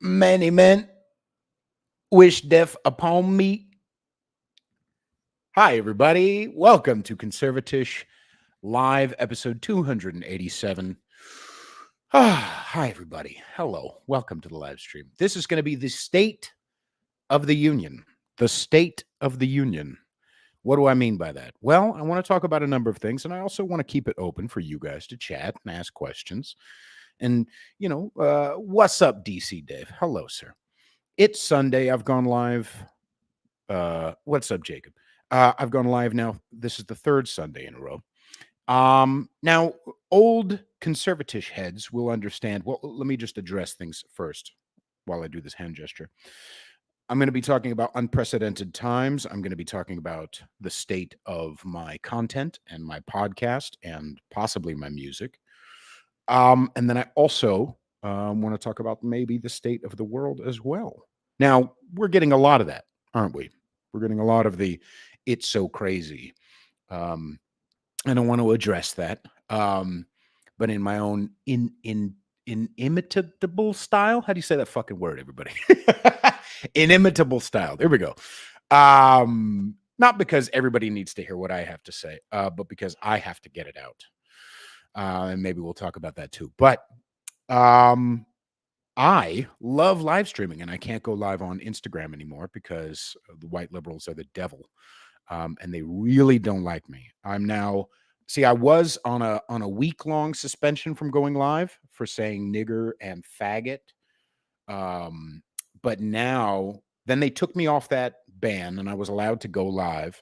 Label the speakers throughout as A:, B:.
A: Many men wish death upon me. Hi, everybody. Welcome to Conservatish Live, episode 287. Hi, everybody. Hello. Welcome to the live stream. This is going to be the State of the Union. The State of the Union. What do I mean by that? Well, I want to talk about a number of things, and I also want to keep it open for you guys to chat and ask questions. And, what's up, DC Dave? Hello, sir. It's Sunday. I've gone live. What's up, Jacob? I've gone live now. This is the third Sunday in a row. Now, old Conservatish heads will understand. Well, let me just address things first while I do this hand gesture. I'm going to be talking about unprecedented times. I'm going to be talking about the state of my content and my podcast and possibly my music. And then I also want to talk about maybe the state of the world as well. Now, we're getting a lot of that, aren't we? We're getting a lot of the "it's so crazy." And I want to address that, but in my own inimitable style. How do you say that fucking word, everybody? Inimitable style. There we go. Not because everybody needs to hear what I have to say, but because I have to get it out. And maybe we'll talk about that too. But I love live streaming, and I can't go live on Instagram anymore because the white liberals are the devil, and they really don't like me. I'm now. See, I was on a week-long suspension from going live for saying nigger and faggot. But now, then they took me off that ban, and I was allowed to go live.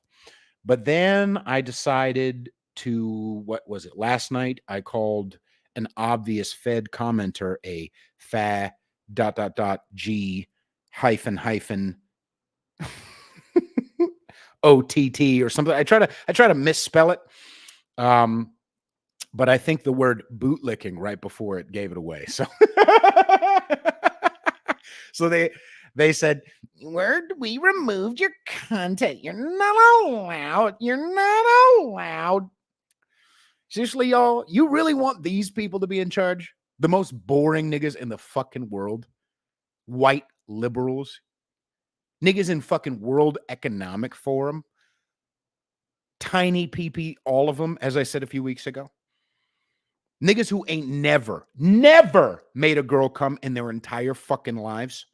A: But then I decided to, what was it? Last night, I called an obvious Fed commenter a fa ... G hyphen OTT or something. I try to misspell it. But I think the word bootlicking right before it gave it away. So so they said, "Word, we removed your content. You're not allowed. You're not allowed." Seriously, y'all, you really want these people to be in charge? The most boring niggas in the fucking world. White liberals. Niggas in fucking World Economic Forum. Tiny PP, all of them, as I said a few weeks ago. Niggas who ain't never made a girl come in their entire fucking lives.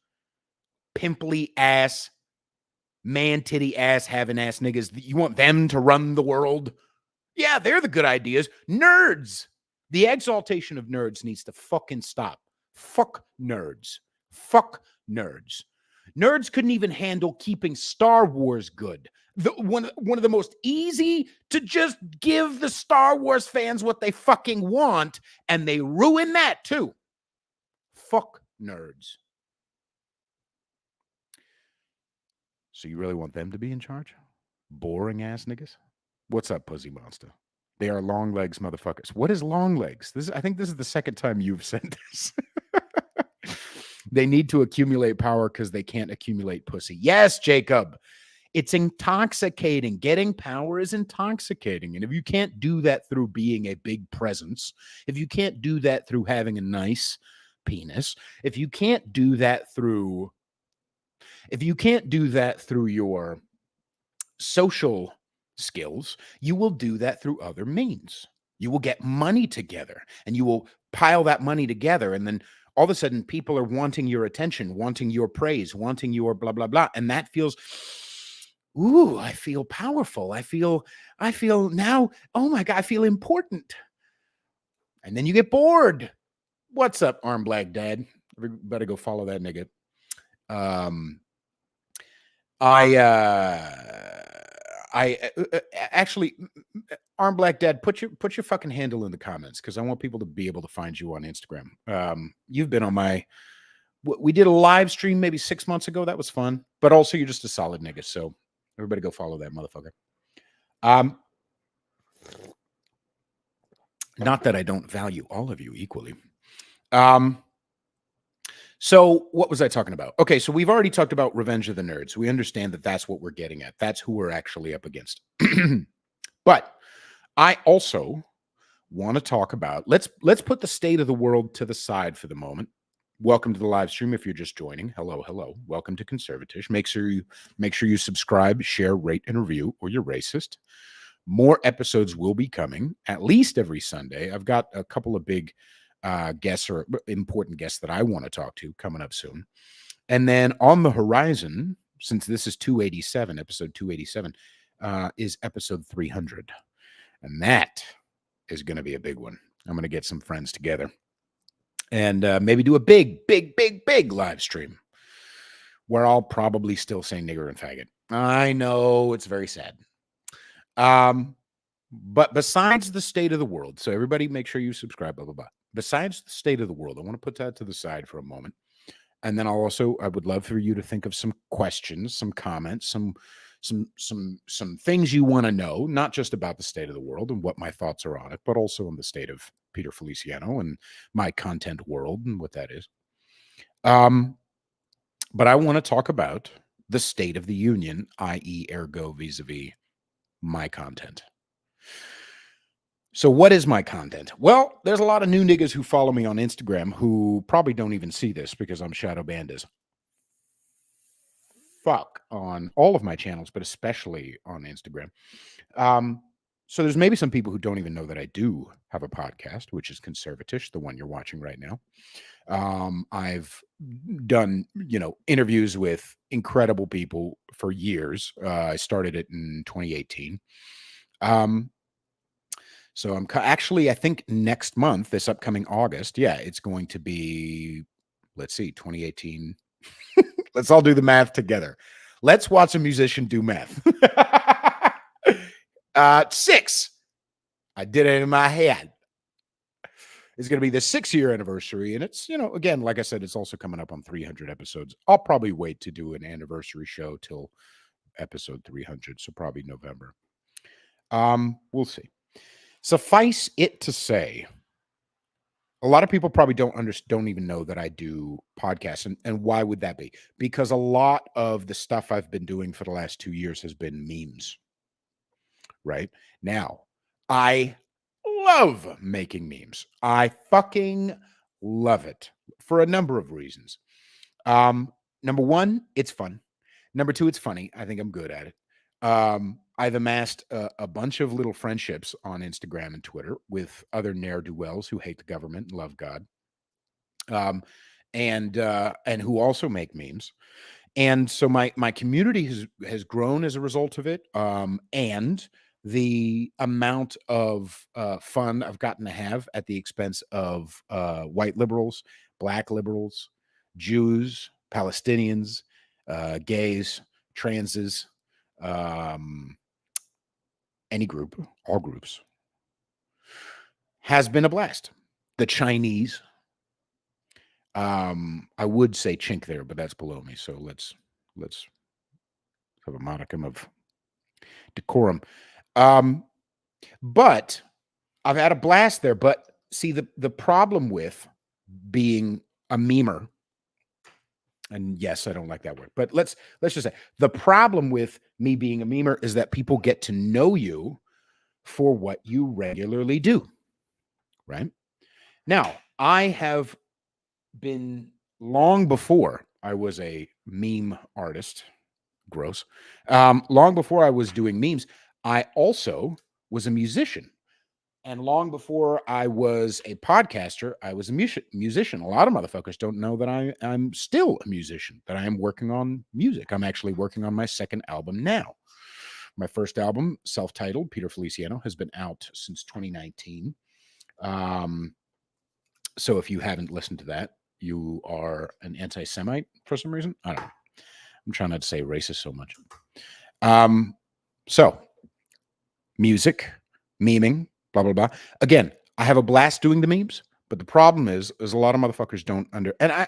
A: Pimply ass, man titty ass, having ass niggas. You want them to run the world? Yeah, they're the good ideas. Nerds. The exaltation of nerds needs to fucking stop. Fuck nerds. Fuck nerds. Nerds couldn't even handle keeping Star Wars good. One of the most easy to just give the Star Wars fans what they fucking want, and they ruin that too. Fuck nerds. So you really want them to be in charge? Boring ass niggas? What's up, Pussy Monster? They are long legs motherfuckers. What is long legs? I think this is the second time you've said this. They need to accumulate power because they can't accumulate pussy. Yes, Jacob. It's intoxicating. Getting power is intoxicating. And if you can't do that through being a big presence, if you can't do that through having a nice penis, if you can't do that through your social skills, you will do that through other means. You will get money together, and you will pile that money together, and then all of a sudden people are wanting your attention, wanting your praise, wanting your blah blah blah, and that feels, ooh, I feel powerful. I feel now, oh my God, I feel important. And then you get bored. What's up, Arm Black Dad? Everybody go follow that nigga. I actually, Arm Black Dad, put your fucking handle in the comments because I want people to be able to find you on Instagram. You've been on we did a live stream maybe 6 months ago. That was fun, but also you're just a solid nigga. So everybody go follow that motherfucker. Not that I don't value all of you equally. So what was I talking about? Okay, so we've already talked about Revenge of the Nerds. We understand that that's what we're getting at. That's who we're actually up against. But I also want to talk about, let's put the state of the world to the side for the moment, welcome to the live stream. If you're just joining, hello, hello. Welcome to Conservatish. Make sure you subscribe, share, rate, and review, or you're racist. More episodes will be coming at least every Sunday. I've got a couple of big guests or important guests that I want to talk to coming up soon. And then on the horizon, since this is 287, episode 287, is episode 300. And that is going to be a big one. I'm going to get some friends together and maybe do a big live stream where I'll probably still say nigger and faggot. I know it's very sad. But besides the state of the world, so everybody make sure you subscribe, blah, blah, blah. Besides the state of the world, I want to put that to the side for a moment. And then I would love for you to think of some questions, some comments, some things you want to know, not just about the state of the world and what my thoughts are on it, but also on the state of Peter Feliciano and my content world and what that is. But I want to talk about the state of the union, i.e., ergo vis-a-vis my content. So what is my content? Well, there's a lot of new niggas who follow me on Instagram who probably don't even see this because I'm shadow banned as fuck on all of my channels, but especially on Instagram. So there's maybe some people who don't even know that I do have a podcast, which is Conservatish, the one you're watching right now. I've done, interviews with incredible people for years. I started it in 2018. So I'm actually, I think next month, this upcoming August, it's going to be, let's see, 2018. Let's all do the math together. Let's watch a musician do math. 6. I did it in my head. It's going to be the 6-year anniversary. And it's, again, like I said, it's also coming up on 300 episodes. I'll probably wait to do an anniversary show till episode 300. So probably November. We'll see. Suffice it to say, a lot of people probably don't even know that I do podcasts. And why would that be? Because a lot of the stuff I've been doing for the last 2 years has been memes. Right? Now, I love making memes. I fucking love it for a number of reasons. Number one, it's fun. Number two, it's funny. I think I'm good at it. I've amassed a bunch of little friendships on Instagram and Twitter with other ne'er-do-wells who hate the government and love God, and who also make memes. And so my community has grown as a result of it, and the amount of fun I've gotten to have at the expense of white liberals, black liberals, Jews, Palestinians, gays, transes, any group, all groups, has been a blast. The Chinese, I would say chink there, but that's below me. So let's have a modicum of decorum. But I've had a blast there. But see, the problem with being a memer, and yes, I don't like that word, but let's just say the problem with me being a memer is that people get to know you for what you regularly do. Right? Now, I have been, long before I was a meme artist, gross, long before I was doing memes, I also was a musician. And long before I was a podcaster, I was a musician. A lot of motherfuckers don't know that I'm still a musician, that I am working on music. I'm actually working on my second album now. My first album, self-titled, Peter Feliciano, has been out since 2019. So if you haven't listened to that, you are an anti-Semite for some reason. I don't know. I'm trying not to say racist so much. So music, meming, blah, blah, blah. Again, I have a blast doing the memes, but the problem is a lot of motherfuckers don't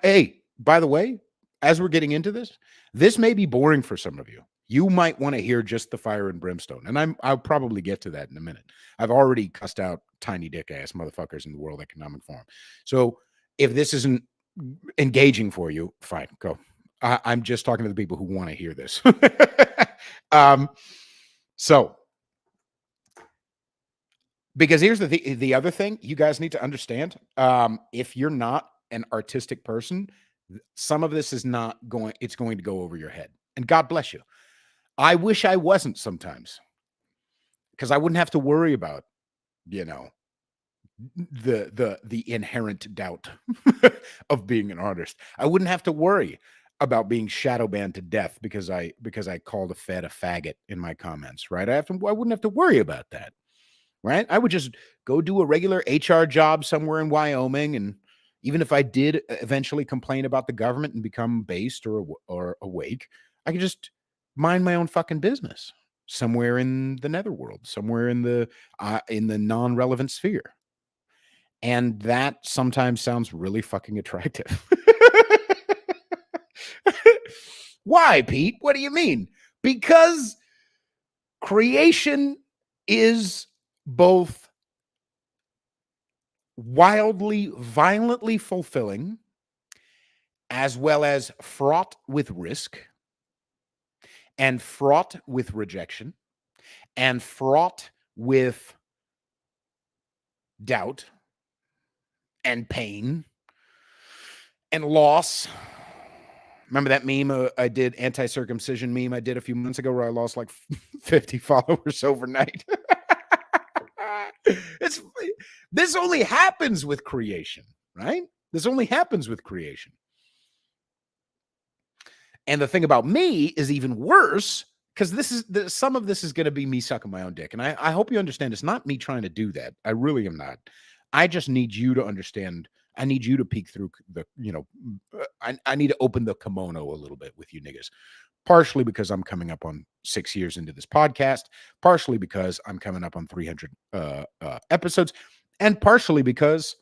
A: hey, by the way, as we're getting into this may be boring for some of you. You might want to hear just the fire and brimstone. And I'll probably get to that in a minute. I've already cussed out tiny dick ass motherfuckers in the World Economic Forum. So if this isn't engaging for you, fine, go. I'm just talking to the people who want to hear this. So, because here's the other thing you guys need to understand. If you're not an artistic person, some of this is not going, it's going to go over your head. And God bless you. I wish I wasn't sometimes, because I wouldn't have to worry about, you know, the inherent doubt of being an artist. I wouldn't have to worry about being shadow banned to death because I called a Fed a faggot in my comments, right? I wouldn't have to worry about that, right? I would just go do a regular HR job somewhere in Wyoming, and even if I did eventually complain about the government and become based or awake, I could just mind my own fucking business somewhere in the netherworld, somewhere in the non-relevant sphere. And that sometimes sounds really fucking attractive. Why, Pete? What do you mean? Because creation is both wildly, violently fulfilling, as well as fraught with risk, and fraught with rejection, and fraught with doubt and pain and loss. Remember that meme I did, anti-circumcision meme I did a few months ago where I lost like 50 followers overnight? This only happens with creation, right? This only happens with creation. And the thing about me is even worse, because some of this is going to be me sucking my own dick. And I hope you understand it's not me trying to do that. I really am not. I just need you to understand. I need you to peek through the, I need to open the kimono a little bit with you niggas. Partially because I'm coming up on 6 years into this podcast, partially because I'm coming up on 300 episodes, and partially because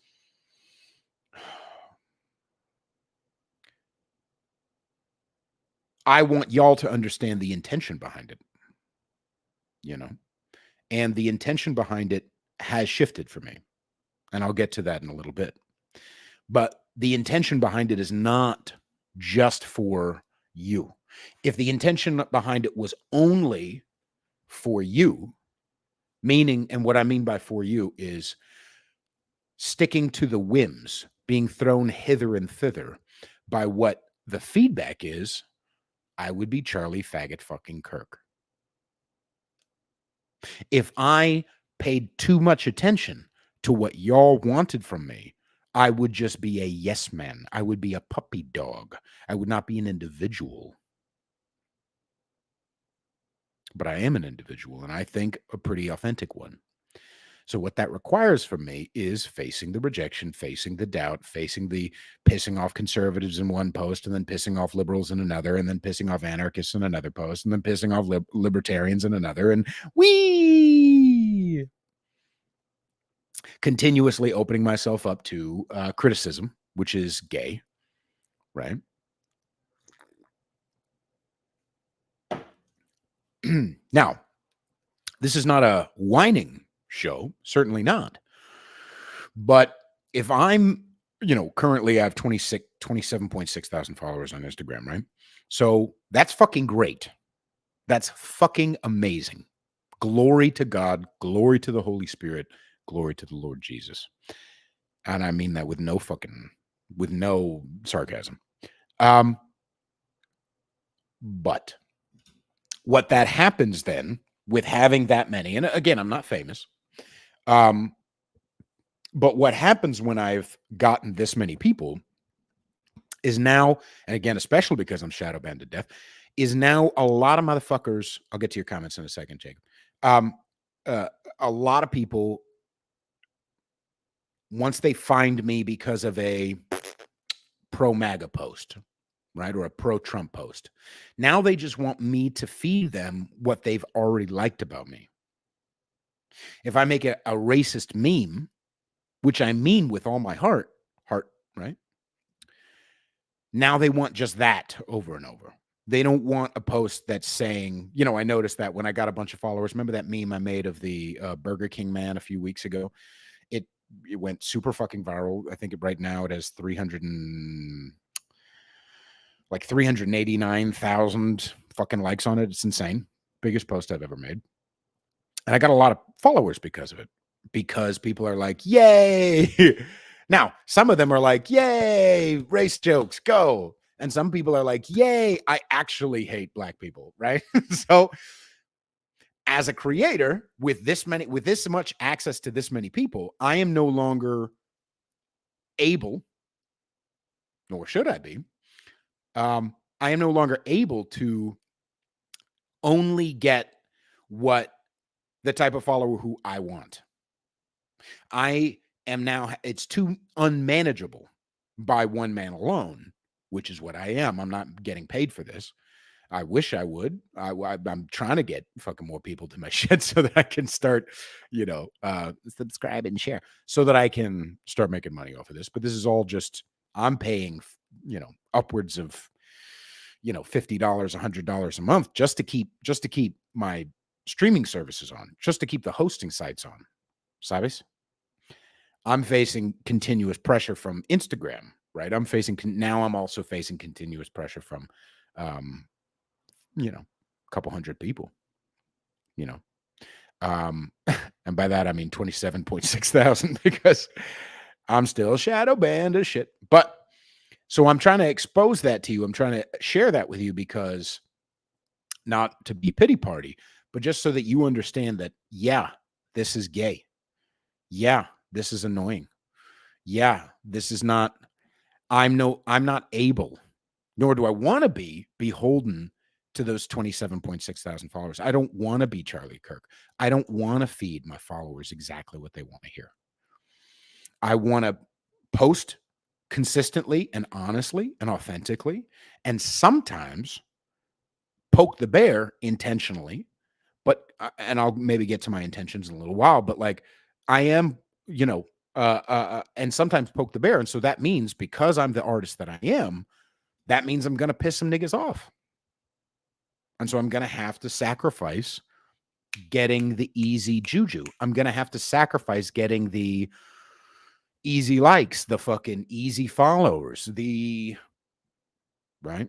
A: I want y'all to understand the intention behind it, and the intention behind it has shifted for me, and I'll get to that in a little bit. But the intention behind it is not just for you. If the intention behind it was only for you, meaning, and what I mean by for you is sticking to the whims, being thrown hither and thither by what the feedback is, I would be Charlie Faggot fucking Kirk. If I paid too much attention to what y'all wanted from me, I would just be a yes man. I would be a puppy dog. I would not be an individual. But I am an individual, and I think a pretty authentic one. So what that requires from me is facing the rejection, facing the doubt, facing the pissing off conservatives in one post, and then pissing off liberals in another, and then pissing off anarchists in another post, and then pissing off libertarians in another, and we continuously opening myself up to criticism, which is gay, right? Now, this is not a whining show, certainly not. But if I'm, currently I have 27.6 thousand followers on Instagram, right? So that's fucking great. That's fucking amazing. Glory to God, glory to the Holy Spirit, glory to the Lord Jesus. And I mean that with no sarcasm. But what that happens then with having that many, and again, I'm not famous, but what happens when I've gotten this many people is now, and again, especially because I'm shadow banned to death, is now a lot of motherfuckers. I'll get to your comments in a second, Jacob. A lot of people, once they find me because of a pro-MAGA post, right, or a pro-Trump post, now they just want me to feed them what they've already liked about me. If I make a racist meme, which I mean with all my heart, right? Now they want just that over and over. They don't want a post that's saying, I noticed that when I got a bunch of followers. Remember that meme I made of the Burger King man a few weeks ago? It went super fucking viral. I think right now it has 389,000 fucking likes on it. It's insane. Biggest post I've ever made. And I got a lot of followers because of it. Because people are like, yay, Now, some of them are like, yay, race jokes, go. And some people are like, yay, I actually hate black people, right? So as a creator with this much access to this many people, I am no longer able, nor should I be, I am no longer able to only get what the type of follower who I want. I am now, it's too unmanageable by one man alone, which is what I am. I'm not getting paid for this. I wish I would. I'm trying to get fucking more people to my shit so that I can start, subscribe and share so that I can start making money off of this. But this is all just, I'm paying, upwards of, $50, $100 a month just to keep my streaming services on, just to keep the hosting sites on. Sabes? I'm facing continuous pressure from Instagram, right? I'm also facing continuous pressure from, a couple hundred people, you know. And by that I mean 27.6 thousand because I'm still shadow banned as shit. But so I'm trying to expose that to you. I'm trying to share that with you because not to be pity party, but just so that you understand that, yeah, this is gay. Yeah, this is annoying. Yeah, this is not, I'm not able, nor do I want to be beholden to those 27.6 thousand followers. I don't want to be Charlie Kirk. I don't want to feed my followers exactly what they want to hear. I want to post consistently and honestly and authentically, and sometimes poke the bear intentionally. But and I'll maybe get to my intentions in a little while. But like, I am, and sometimes poke the bear, and so that means because I'm the artist that I am, that means I'm gonna piss some niggas off. And so I'm going to have to sacrifice getting the easy juju. I'm going to have to sacrifice getting the easy likes, the fucking easy followers, right?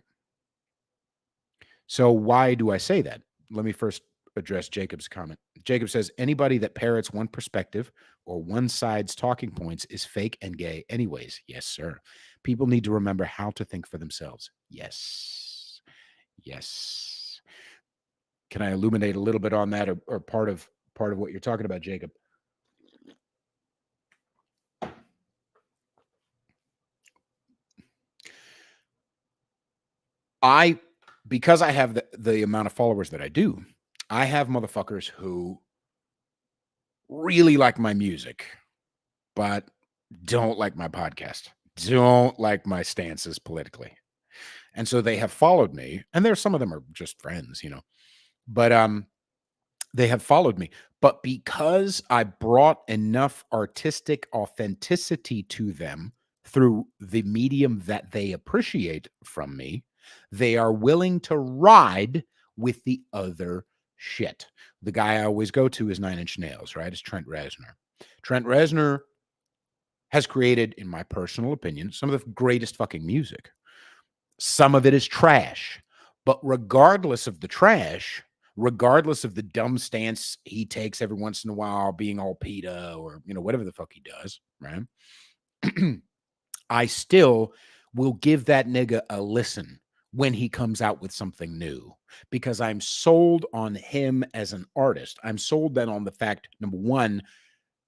A: So why do I say that? Let me first address Jacob's comment. Jacob says, anybody that parrots one perspective or one side's talking points is fake and gay anyways. Yes, sir. People need to remember how to think for themselves. Yes. Yes. Can I illuminate a little bit on that or part of what you're talking about, Jacob? Because I have the amount of followers that I do, I have motherfuckers who really like my music, but don't like my podcast, don't like my stances politically. And so they have followed me, and there's some of them are just friends, but they have followed me. But because I brought enough artistic authenticity to them through the medium that they appreciate from me, they are willing to ride with the other shit. The guy I always go to is 9 Inch Nails, right? It's Trent Reznor. Trent Reznor has created, in my personal opinion, some of the greatest fucking music. Some of it is trash, but regardless of the trash, regardless of the dumb stance he takes every once in a while, being all PETA or, whatever the fuck he does, right? I still will give that nigga a listen when he comes out with something new because I'm sold on him as an artist. I'm sold then on the fact, number one,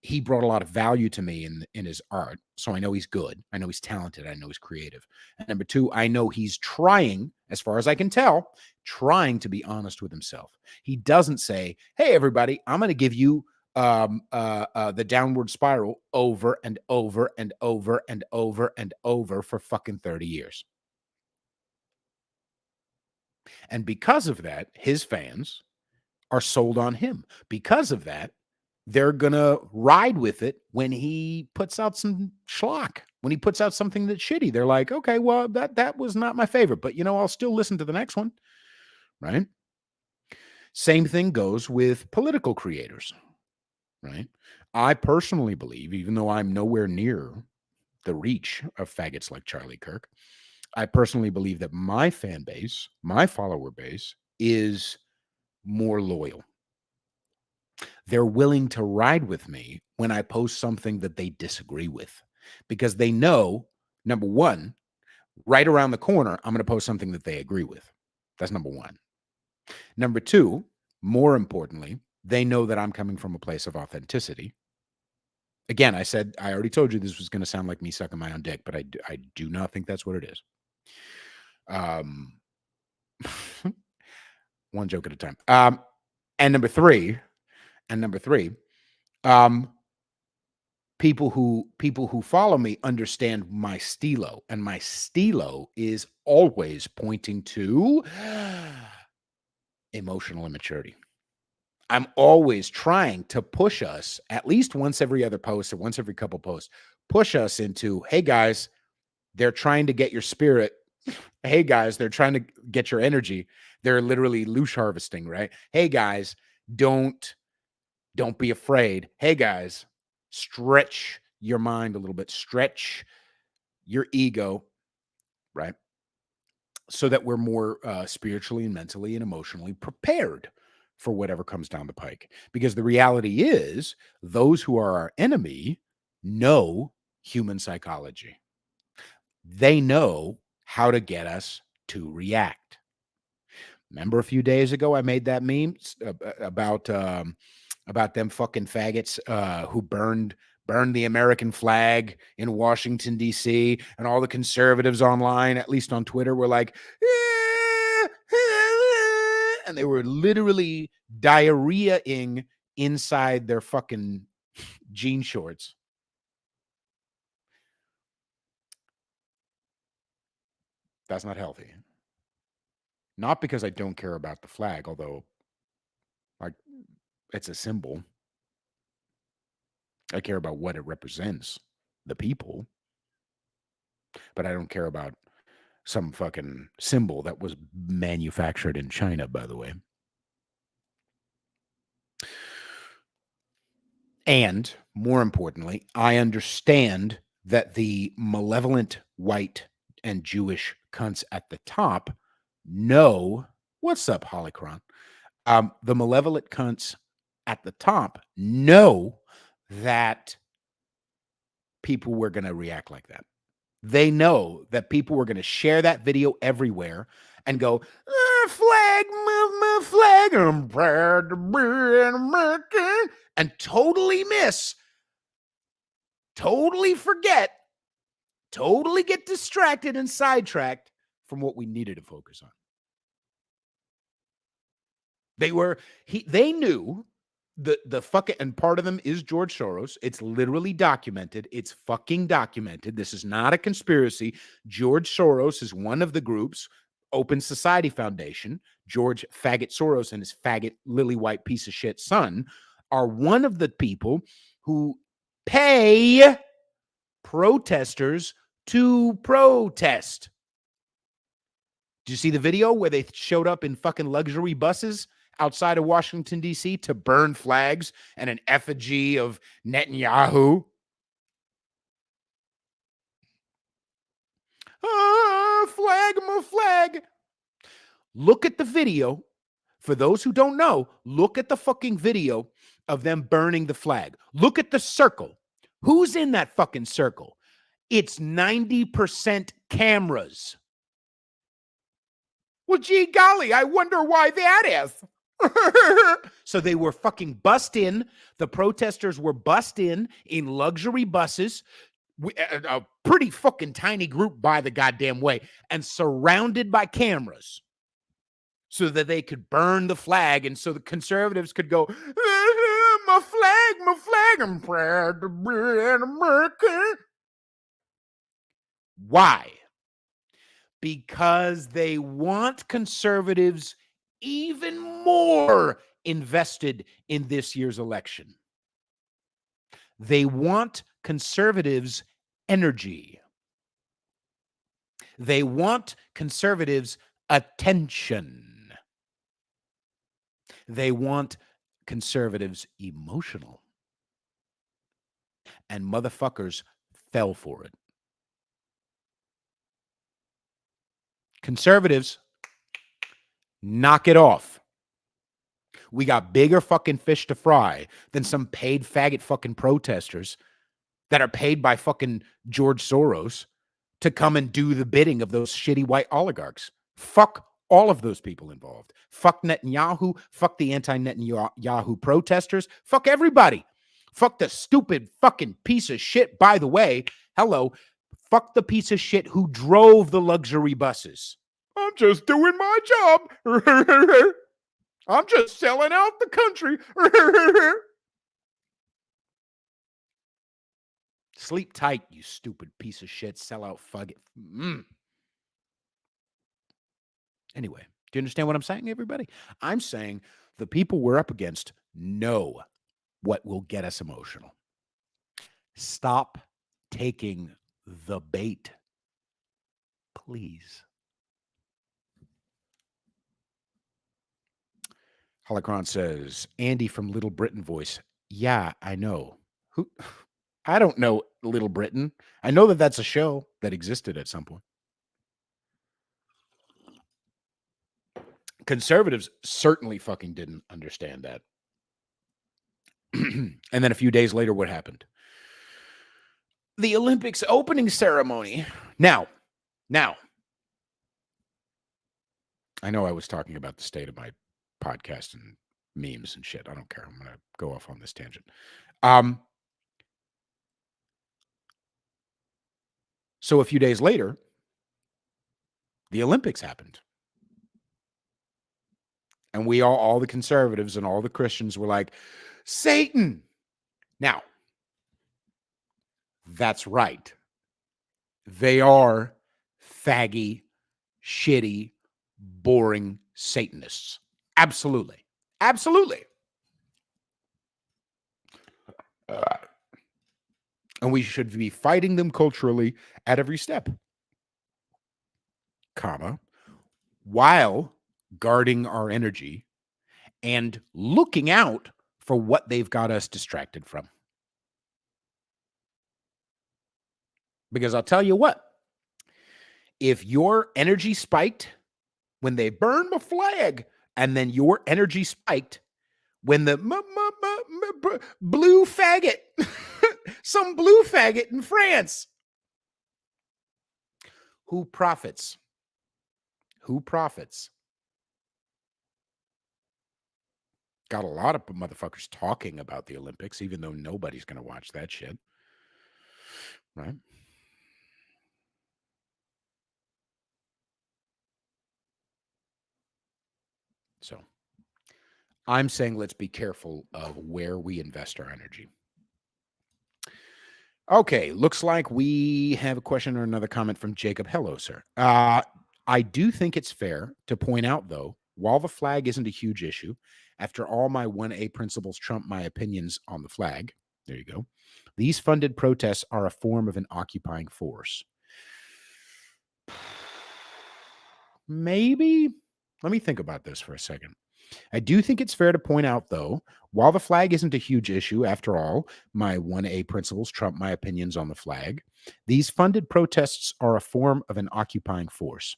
A: he brought a lot of value to me in his art. So I know he's good. I know he's talented. I know he's creative. And number two, I know he's trying, as far as I can tell, trying to be honest with himself. He doesn't say, hey, everybody, I'm going to give you the downward spiral over and over and over and over and over for fucking 30 years. And because of that, his fans are sold on him. Because of that, they're gonna ride with it when he puts out some schlock, when he puts out something that's shitty. They're like, okay, well, that was not my favorite, but I'll still listen to the next one, right? Same thing goes with political creators, right? I personally believe, even though I'm nowhere near the reach of faggots like Charlie Kirk, I personally believe that my fan base, my follower base, is more loyal. They're willing to ride with me when I post something that they disagree with. because they know, number one, right around the corner, I'm going to post something that they agree with. That's number one. Number two, more importantly, they know that I'm coming from a place of authenticity. Again, I already told you this was going to sound like me sucking my own dick, but I do not think that's what it is. One joke at a time. And number three, people who follow me understand my stilo, and my stilo is always pointing to emotional immaturity. I'm always trying to push us at least once every other post or once every couple posts, push us into, hey guys, they're trying to get your spirit. Hey guys, they're trying to get your energy. They're literally loosh harvesting, right? Hey guys, don't be afraid. Hey guys, stretch your mind a little bit, stretch your ego, right? So that we're more spiritually and mentally and emotionally prepared for whatever comes down the pike. Because the reality is, those who are our enemy know human psychology. They know how to get us to react. Remember a few days ago, I made that meme about them fucking faggots who burned the American flag in Washington, D.C., and all the conservatives online, at least on Twitter, were like, and they were literally diarrheaing inside their fucking jean shorts. That's not healthy. Not because I don't care about the flag, although like it's a symbol. I care about what it represents, the people, but I don't care about some fucking symbol that was manufactured in China, by the way. And more importantly, I understand that the malevolent white and Jewish cunts at the top know what's up, Holocron. The malevolent cunts at the top know that people were going to react like that. They know that people were going to share that video everywhere and go, flag, move, flag, I'm proud to be an American, and totally miss, totally forget, totally get distracted and sidetracked from what we needed to focus on. They knew the fucking, and part of them is George Soros. It's literally documented. It's fucking documented. This is not a conspiracy. George Soros is one of the groups, Open Society Foundation. George Faggot Soros and his faggot lily white piece of shit son are one of the people who pay protesters to protest. Did you see the video where they showed up in fucking luxury buses outside of Washington, D.C. to burn flags and an effigy of Netanyahu? Flag, my flag. Look at the video. For those who don't know, look at the fucking video of them burning the flag. Look at the circle. Who's in that fucking circle? It's 90% cameras. Well, gee golly, I wonder why that is. So they were fucking bussed in. The protesters were bussed in luxury buses, a pretty fucking tiny group, by the goddamn way, and surrounded by cameras so that they could burn the flag, and so the conservatives could go, my flag, I'm proud to be an American. Why? Because they want conservatives even more invested in this year's election. They want conservatives' energy. They want conservatives' attention. They want conservatives emotional. And motherfuckers fell for it. Conservatives, knock it off. We got bigger fucking fish to fry than some paid faggot fucking protesters that are paid by fucking George Soros to come and do the bidding of those shitty white oligarchs. Fuck all of those people involved. Fuck Netanyahu. Fuck the anti-Netanyahu protesters. Fuck everybody. Fuck the stupid fucking piece of shit. By the way, hello, fuck the piece of shit who drove the luxury buses. I'm just doing my job. I'm just selling out the country. Sleep tight, you stupid piece of shit, sellout fugget. Anyway, do you understand what I'm saying, everybody? I'm saying the people we're up against know what will get us emotional. Stop taking the bait, please. Holocron says, Andy from Little Britain voice. Yeah, I know. Who? I don't know Little Britain. I know that that's a show that existed at some point. Conservatives certainly fucking didn't understand that. And then a few days later, what happened? The Olympics opening ceremony. Now, I know I was talking about the state of my podcast and memes and shit. I don't care. I'm going to go off on this tangent. So a few days later, the Olympics happened. And we all the conservatives and all the Christians were like, Satan. Now, that's right. They are faggy, shitty, boring Satanists. Absolutely. Absolutely. And we should be fighting them culturally at every step, while guarding our energy and looking out for what they've got us distracted from. Because I'll tell you what, if your energy spiked when they burned my flag, and then your energy spiked when the blue faggot, some blue faggot in France. Who profits? Who profits? Got a lot of motherfuckers talking about the Olympics, even though nobody's going to watch that shit. Right? So I'm saying let's be careful of where we invest our energy. Okay, looks like we have a question or another comment from Jacob. Hello, sir. I do think it's fair to point out, though, while the flag isn't a huge issue, after all my 1A principles trump my opinions on the flag, there you go, these funded protests are a form of an occupying force. Maybe. Let me think about this for a second. I do think it's fair to point out, though, while the flag isn't a huge issue, after all, my 1A principles trump my opinions on the flag, these funded protests are a form of an occupying force.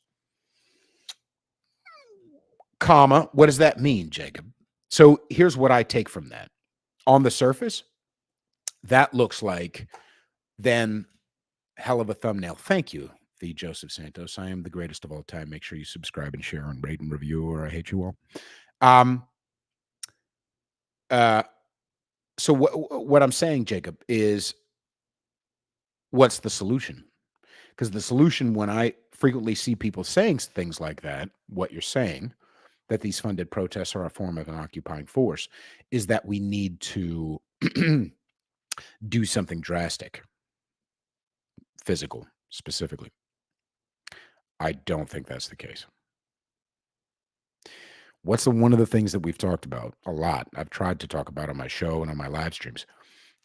A: Comma, what does that mean, Jacob? So here's what I take from that. On the surface, that looks like then hell of a thumbnail. Thank you, the Joseph Santos. I am the greatest of all time. Make sure you subscribe and share and rate and review, or I hate you all. So what I'm saying, Jacob, is what's the solution? Because the solution, when I frequently see people saying things like that, what you're saying, that these funded protests are a form of an occupying force, is that we need to do something drastic, physical, specifically. I don't think that's the case. What's one of the things that we've talked about a lot, I've tried to talk about on my show and on my live streams,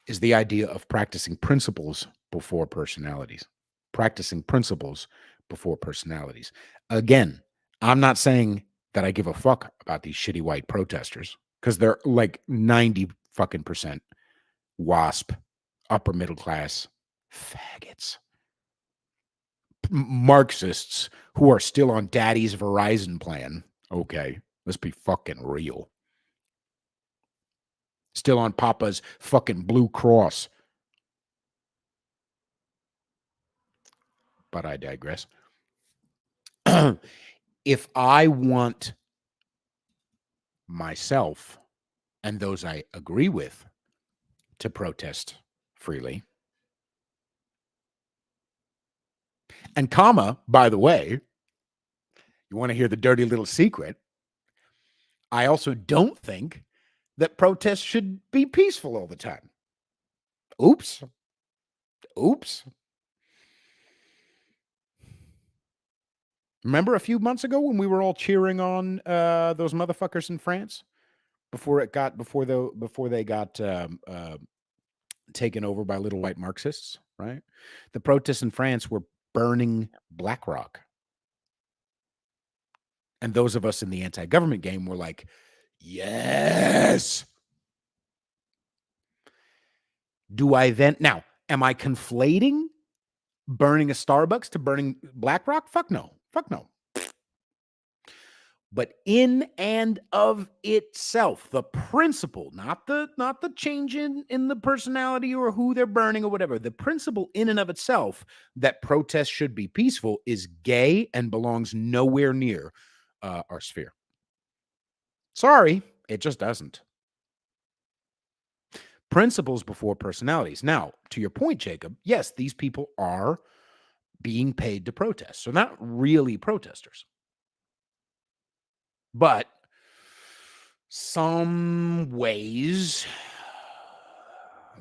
A: is the idea of practicing principles before personalities. Practicing principles before personalities. Again, I'm not saying that I give a fuck about these shitty white protesters, because they're like 90 fucking percent WASP, upper middle class faggots. Marxists who are still on daddy's Verizon plan. Okay, let's be fucking real. Still on Papa's fucking Blue Cross. but I digress. If I want myself and those I agree with to protest freely, and by the way, you want to hear the dirty little secret? I also don't think that protests should be peaceful all the time. Oops. Remember a few months ago when we were all cheering on those motherfuckers in France before they got taken over by little white Marxists, right? The protests in France were burning BlackRock. And those of us in the anti-government game were like, yes. Now, am I conflating burning a Starbucks to burning BlackRock? Fuck no. But in and of itself, the principle, not the change in the personality or who they're burning or whatever, the principle in and of itself that protests should be peaceful is gay and belongs nowhere near our sphere. Sorry, it just doesn't. Principles before personalities. Now, to your point, Jacob, yes, these people are being paid to protest. So not really protesters. But some ways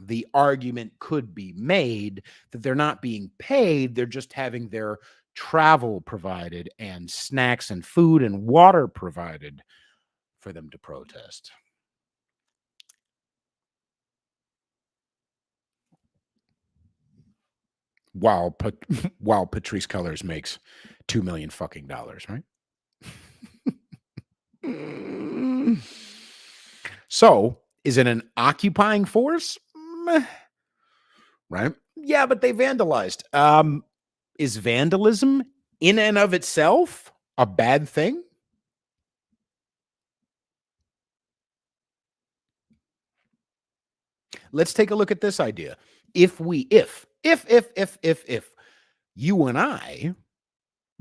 A: the argument could be made that they're not being paid, they're just having their travel provided and snacks and food and water provided for them to protest. While Patrice Cullors makes $2 million fucking dollars, right? So, is it an occupying force? Right? Yeah, but they vandalized. Is vandalism in and of itself a bad thing? Let's take a look at this idea. If you and I,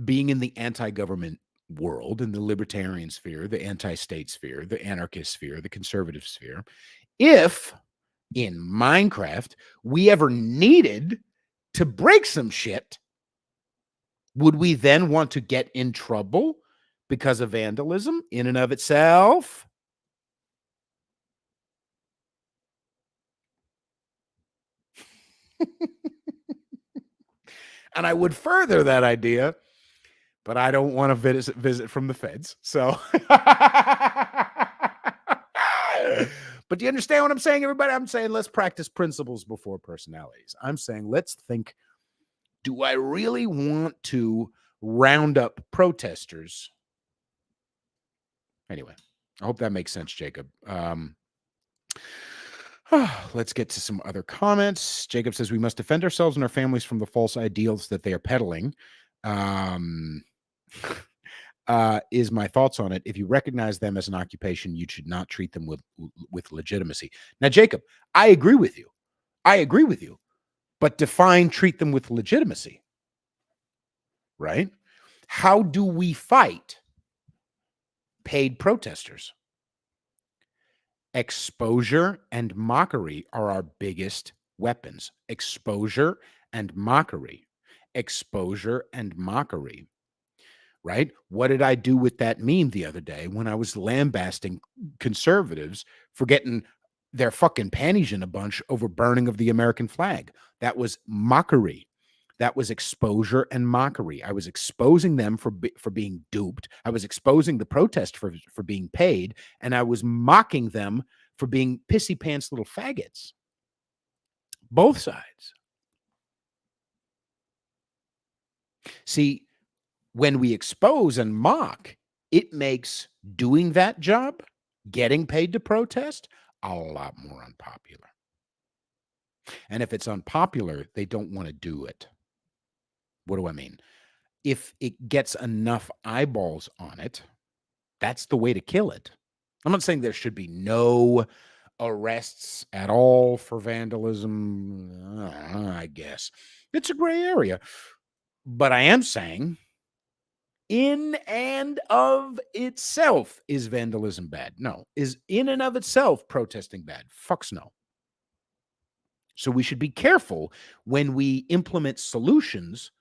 A: being in the anti-government world, in the libertarian sphere, the anti-state sphere, the anarchist sphere, the conservative sphere, if in Minecraft we ever needed to break some shit, would we then want to get in trouble because of vandalism in and of itself? And I would further that idea, but I don't want to visit from the feds. So, but do you understand what I'm saying, everybody? I'm saying let's practice principles before personalities. I'm saying let's think, do I really want to round up protesters? Anyway, I hope that makes sense, Jacob. Let's get to some other comments. Jacob says we must defend ourselves and our families from the false ideals that they are peddling. Is my thoughts on it. If you recognize them as an occupation, you should not treat them with legitimacy. Now, Jacob, I agree with you. But define treat them with legitimacy, right? How do we fight paid protesters? Exposure and mockery are our biggest weapons. Exposure and mockery. Right? What did I do with that meme the other day when I was lambasting conservatives for getting their fucking panties in a bunch over burning of the American flag? That was mockery. That was exposure and mockery. I was exposing them for being duped. I was exposing the protest for being paid, and I was mocking them for being pissy pants little faggots. Both sides. See, when we expose and mock, it makes doing that job, getting paid to protest, a lot more unpopular. And if it's unpopular, they don't want to do it. What do I mean? If it gets enough eyeballs on it, that's the way to kill it. I'm not saying there should be no arrests at all for vandalism. I guess it's a gray area. But I am saying, in and of itself, is vandalism bad? No. Is in and of itself protesting bad? Fucks no. So we should be careful when we implement solutions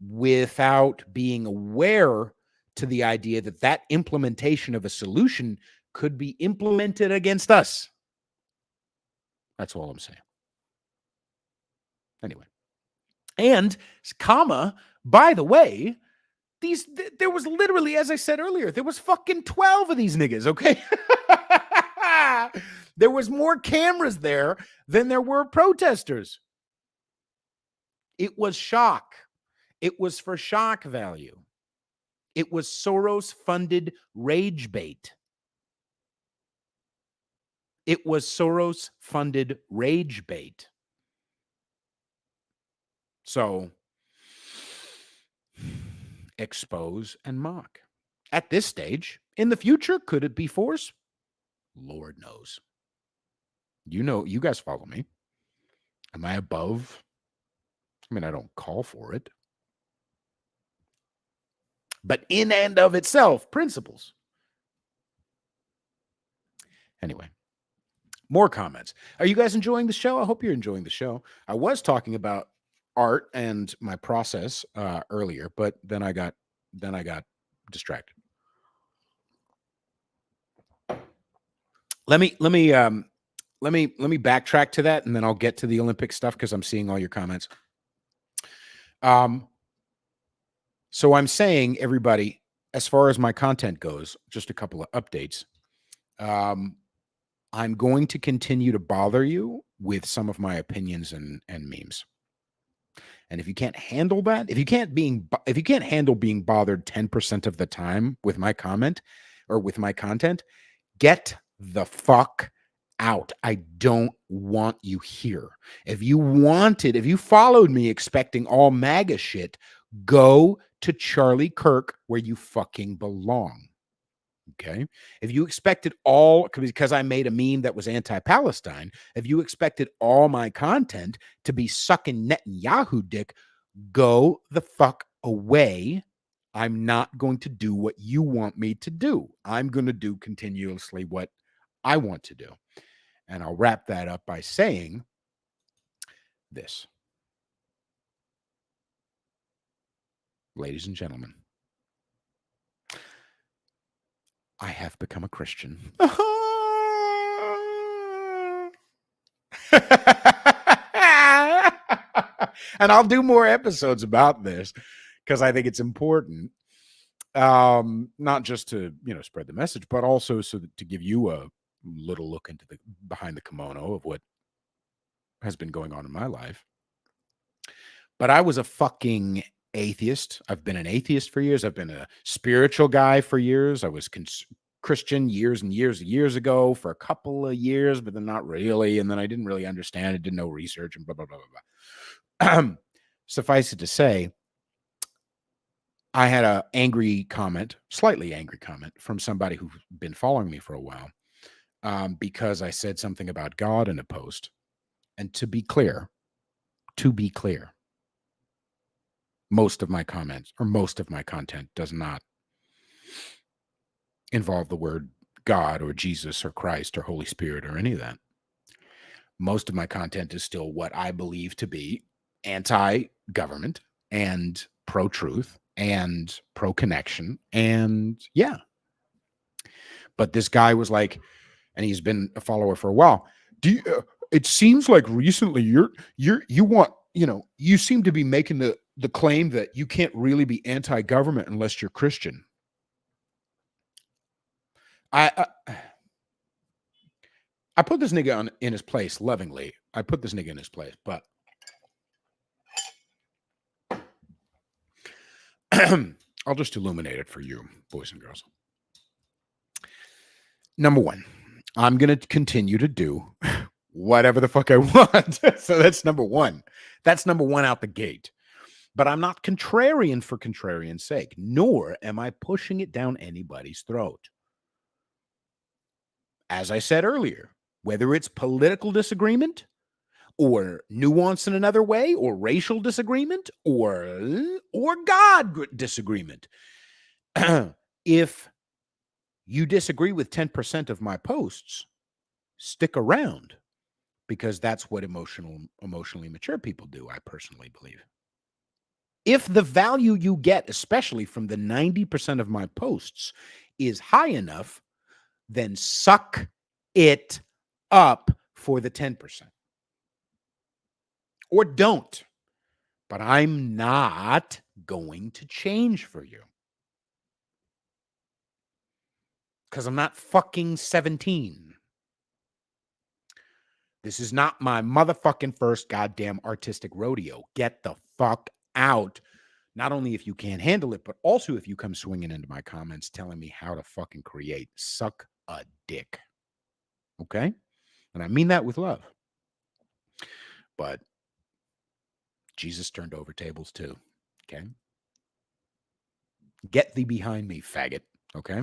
A: without being aware to the idea that that implementation of a solution could be implemented against us. That's all I'm saying. Anyway. And, comma, by the way, there was literally, as I said earlier, there was fucking 12 of these niggas, okay? There was more cameras there than there were protesters. It was shock. It was for shock value. It was Soros-funded rage bait. It was Soros-funded rage bait. So, expose and mock. At this stage, in the future, could it be force? Lord knows. You know, you guys follow me. Am I above? I mean, I don't call for it. But in and of itself, principles. Anyway, more comments. Are you guys enjoying the show? I hope you're enjoying the show. I was talking about art and my process earlier, but then I got distracted. Let me backtrack to that, and then I'll get to the Olympic stuff because I'm seeing all your comments. So I'm saying, everybody, as far as my content goes, just a couple of updates. I'm going to continue to bother you with some of my opinions and memes. And if you can't handle that, if you can't handle being bothered 10% of the time with my comment or with my content, get the fuck out. I don't want you here. If you followed me expecting all MAGA shit, go to Charlie Kirk where you fucking belong. Okay. If you expected all, because I made a meme that was anti-Palestine, if you expected all my content to be sucking Netanyahu dick, go the fuck away. I'm not going to do what you want me to do. I'm going to do continuously what I want to do. And I'll wrap that up by saying this. Ladies and gentlemen, I have become a Christian. And I'll do more episodes about this because I think it's important. Not just to, spread the message, but also to give you a little look into the behind the kimono of what has been going on in my life. But I was a fucking atheist. I've been an atheist for years. I've been a spiritual guy for years. I was Christian years and years ago for a couple of years, but then not really. And then I didn't really understand it, did no research and blah, blah, blah, blah, blah. Suffice it to say, I had a slightly angry comment from somebody who's been following me for a while because I said something about God in a post. And to be clear, most of my comments or most of my content does not involve the word God or Jesus or Christ or Holy Spirit or any of that. Most of my content is still what I believe to be anti-government and pro-truth and pro-connection. And yeah. But this guy was like, and he's been a follower for a while. It seems like recently you seem to be making the claim that you can't really be anti-government unless you're Christian. I put this nigga in his place lovingly. I put this nigga in his place, but I'll just illuminate it for you, boys and girls. Number one, I'm going to continue to do whatever the fuck I want. So that's number one. That's number one out the gate. But I'm not contrarian for contrarian's sake, nor am I pushing it down anybody's throat. As I said earlier, whether it's political disagreement or nuance in another way, or racial disagreement, or God disagreement. If you disagree with 10% of my posts, stick around, because that's what emotionally mature people do, I personally believe. If the value you get, especially from the 90% of my posts, is high enough, then suck it up for the 10%. Or don't. But I'm not going to change for you. Because I'm not fucking 17. This is not my motherfucking first goddamn artistic rodeo. Get the fuck out. Not only if you can't handle it, but also if you come swinging into my comments telling me how to fucking create. Suck a dick. Okay? And I mean that with love. But Jesus turned over tables too. Okay? Get thee behind me, faggot. Okay?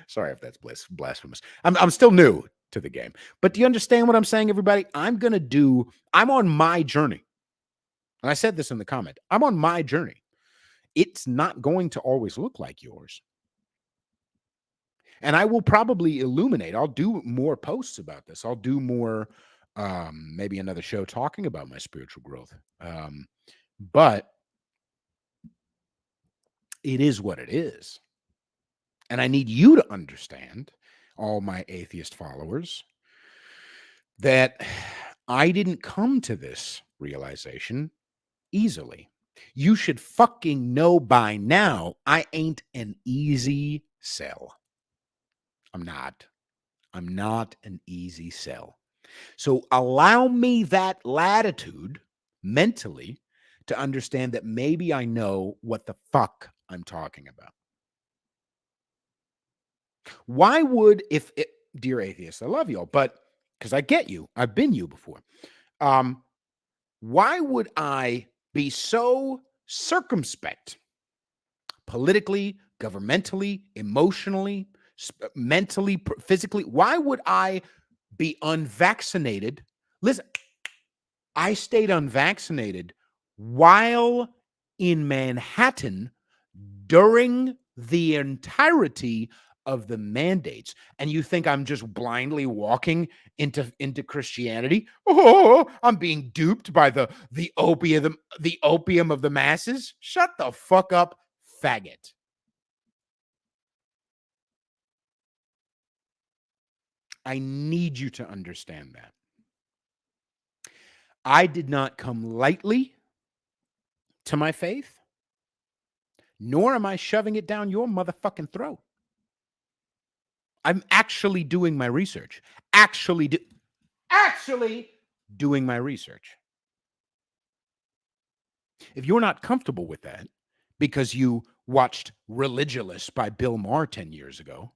A: Sorry if that's blasphemous. I'm still new to the game. But do you understand what I'm saying, everybody? I'm on my journey. And I said this in the comment. I'm on my journey. It's not going to always look like yours. And I will probably illuminate. I'll do more posts about this. I'll do more, maybe another show talking about my spiritual growth. But it is what it is. And I need you to understand, all my atheist followers, that I didn't come to this realization easily. You should fucking know by now I ain't an easy sell. I'm not an easy sell. So allow me that latitude mentally to understand that maybe I know what the fuck I'm talking about. Why would, dear atheists, I love y'all, but because I get you, I've been you before. Why would I be so circumspect politically, governmentally, emotionally, mentally, physically? Why would I be unvaccinated? Listen, I stayed unvaccinated while in Manhattan during the entirety of the mandates. And you think I'm just blindly walking into Christianity? Oh, I'm being duped by the opium of the masses? Shut the fuck up, faggot. I need you to understand that. I did not come lightly to my faith, nor am I shoving it down your motherfucking throat. I'm actually doing my research. Actually doing my research. If you're not comfortable with that because you watched Religious by Bill Maher 10 years ago,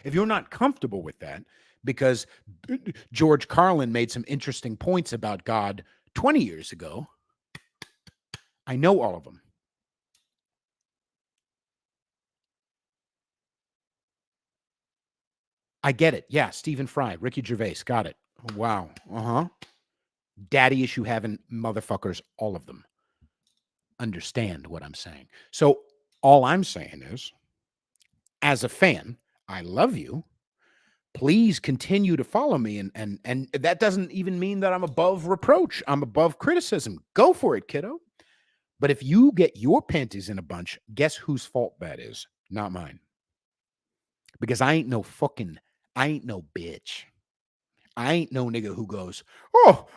A: if you're not comfortable with that because George Carlin made some interesting points about God 20 years ago, I know all of them. I get it. Yeah, Stephen Fry, Ricky Gervais, got it. Wow. Daddy issue having motherfuckers, all of them. Understand what I'm saying. So all I'm saying is, as a fan, I love you. Please continue to follow me. And that doesn't even mean that I'm above reproach. I'm above criticism. Go for it, kiddo. But if you get your panties in a bunch, guess whose fault that is? Not mine. Because I ain't no bitch. I ain't no nigga who goes, oh,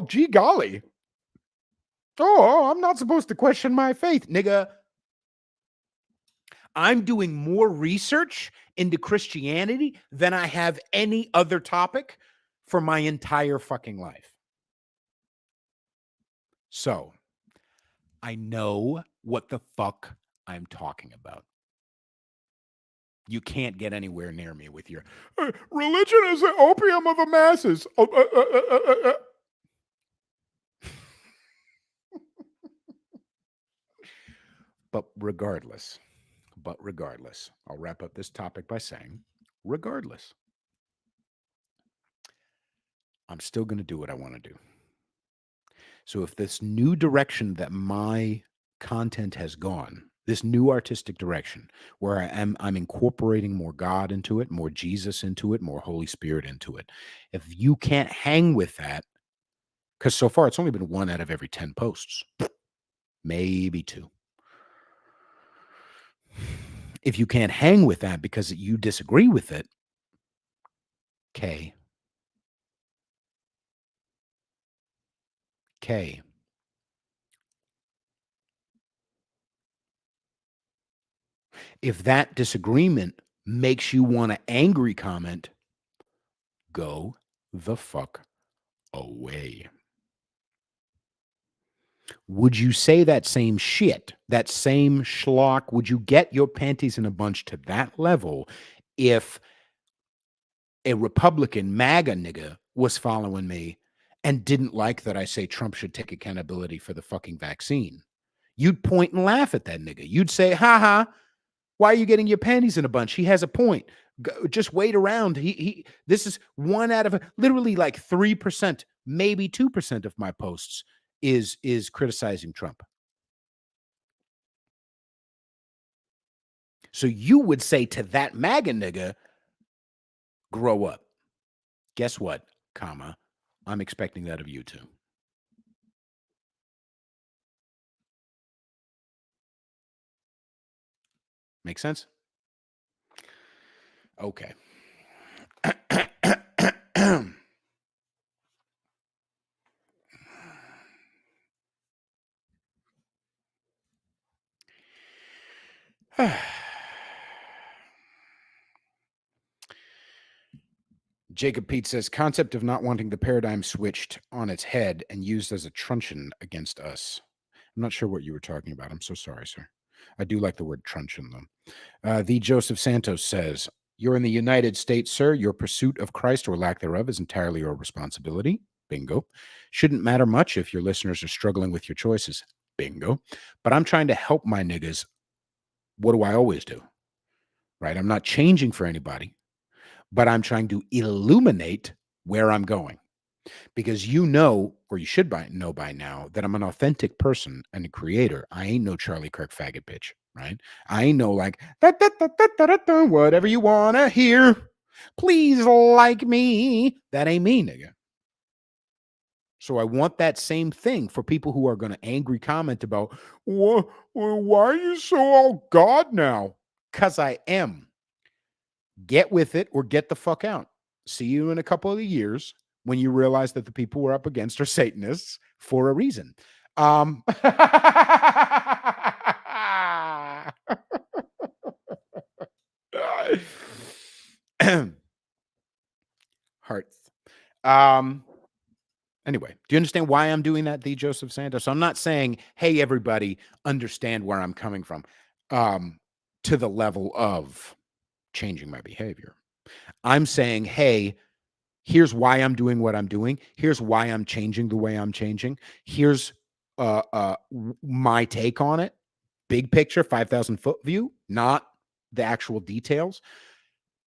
A: gee golly. Oh, I'm not supposed to question my faith, nigga. I'm doing more research into Christianity than I have any other topic for my entire fucking life. So I know what the fuck I'm talking about. You can't get anywhere near me with your religion is the opium of the masses. But regardless, I'll wrap up this topic by saying, regardless. I'm still going to do what I want to do. So if this new direction that my content has gone, this new artistic direction where I'm incorporating more God into it, more Jesus into it, more Holy Spirit into it, if you can't hang with that, because so far it's only been 1 out of every 10 posts, maybe 2. If you can't hang with that because you disagree with it, K. If that disagreement makes you want to angry comment, go the fuck away. Would you say that same shit, that same schlock? Would you get your panties in a bunch to that level if a Republican MAGA nigga was following me and didn't like that I say Trump should take accountability for the fucking vaccine? You'd point and laugh at that nigga. You'd say, ha ha, why are you getting your panties in a bunch? He has a point. Just wait around. This is 1 out of literally like 3%, maybe 2% of my posts is criticizing Trump. So you would say to that MAGA nigga, grow up. Guess what, comma, I'm expecting that of you too. Make sense? Okay. Jacob Pete says, concept of not wanting the paradigm switched on its head and used as a truncheon against us. I'm not sure what you were talking about. I'm so sorry, sir. I do like the word truncheon, though. The Joseph Santos says, you're in the United States, sir. Your pursuit of Christ or lack thereof is entirely your responsibility. Bingo. Shouldn't matter much if your listeners are struggling with your choices. Bingo. But I'm trying to help my niggas. What do I always do? Right? I'm not changing for anybody, but I'm trying to illuminate where I'm going. Because you know, or you should know by now, that I'm an authentic person and a creator. I ain't no Charlie Kirk faggot bitch, right? I ain't no like, whatever you want to hear. Please like me. That ain't me, nigga. So I want that same thing for people who are going to angry comment about, why are you so all God now? Because I am. Get with it or get the fuck out. See you in a couple of years when you realize that the people we're up against are Satanists for a reason. Hearts. Anyway, do you understand why I'm doing that, the Joseph Santos? So I'm not saying, hey, everybody, understand where I'm coming from, to the level of changing my behavior. I'm saying, hey, here's why I'm doing what I'm doing. Here's why I'm changing the way I'm changing. Here's my take on it. Big picture, 5,000 foot view, not the actual details.